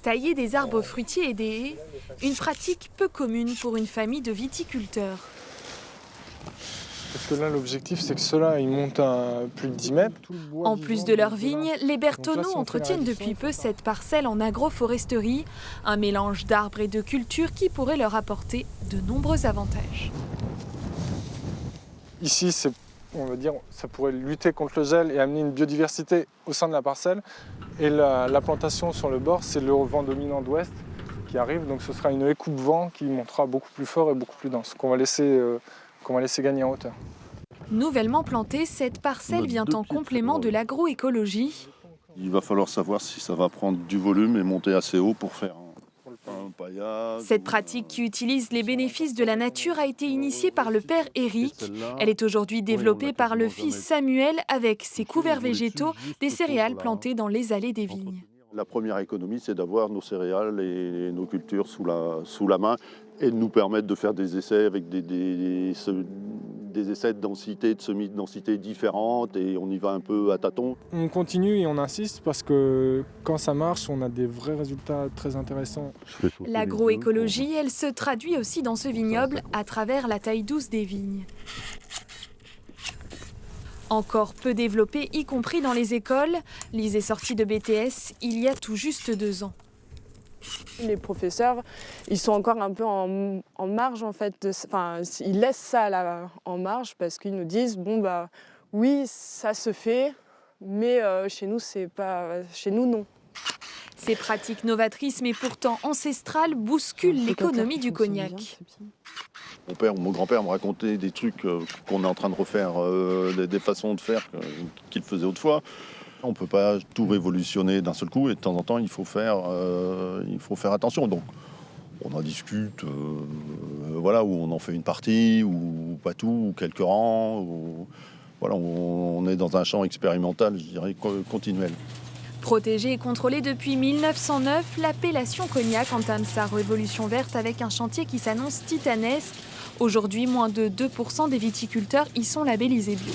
Tailler des arbres fruitiers et des haies, une pratique peu commune pour une famille de viticulteurs. Parce que là, l'objectif, c'est que ceux-là, ils montent à plus de 10 mètres. En plus de leurs vignes, les Bertonneaux entretiennent depuis peu cette parcelle en agroforesterie, un mélange d'arbres et de cultures qui pourrait leur apporter de nombreux avantages. Ici, on va dire, ça pourrait lutter contre le gel et amener une biodiversité au sein de la parcelle. Et la plantation sur le bord, c'est le vent dominant d'ouest qui arrive. Donc ce sera une haie coupe-vent qui montera beaucoup plus fort et beaucoup plus dense, qu'on va laisser gagner en hauteur. Nouvellement plantée, cette parcelle vient en complément de l'agroécologie. Il va falloir savoir si ça va prendre du volume et monter assez haut pour faire un paillage. Cette pratique qui utilise les bénéfices de la nature a été initiée par le père Éric. Elle est aujourd'hui développée par le fils Samuel avec ses couverts végétaux, des céréales plantées dans les allées des vignes. La première économie, c'est d'avoir nos céréales et nos cultures sous la main et de nous permettre de faire des essais avec des essais de densité, de semi-densité différentes, et on y va un peu à tâtons. On continue et on insiste parce que quand ça marche, on a des vrais résultats très intéressants. L'agroécologie, elle se traduit aussi dans ce vignoble à travers la taille douce des vignes. Encore peu développée, y compris dans les écoles, Lise est sortie de BTS il y a tout juste 2 ans. Les professeurs, ils sont encore un peu en marge en fait. Ils laissent ça là, en marge parce qu'ils nous disent oui, ça se fait, mais chez nous c'est pas, chez nous non. Ces pratiques novatrices mais pourtant ancestrales bousculent l'économie du cognac. Mon père ou mon grand-père me racontait des trucs qu'on est en train de refaire, des façons de faire qu'ils faisaient autrefois. On ne peut pas tout révolutionner d'un seul coup et de temps en temps, il faut faire attention. Donc, on en discute, où on en fait une partie, ou pas tout, ou quelques rangs. On est dans un champ expérimental, je dirais, continuel. Protégée et contrôlée depuis 1909, l'appellation cognac entame sa révolution verte avec un chantier qui s'annonce titanesque. Aujourd'hui, moins de 2% des viticulteurs y sont labellisés bio.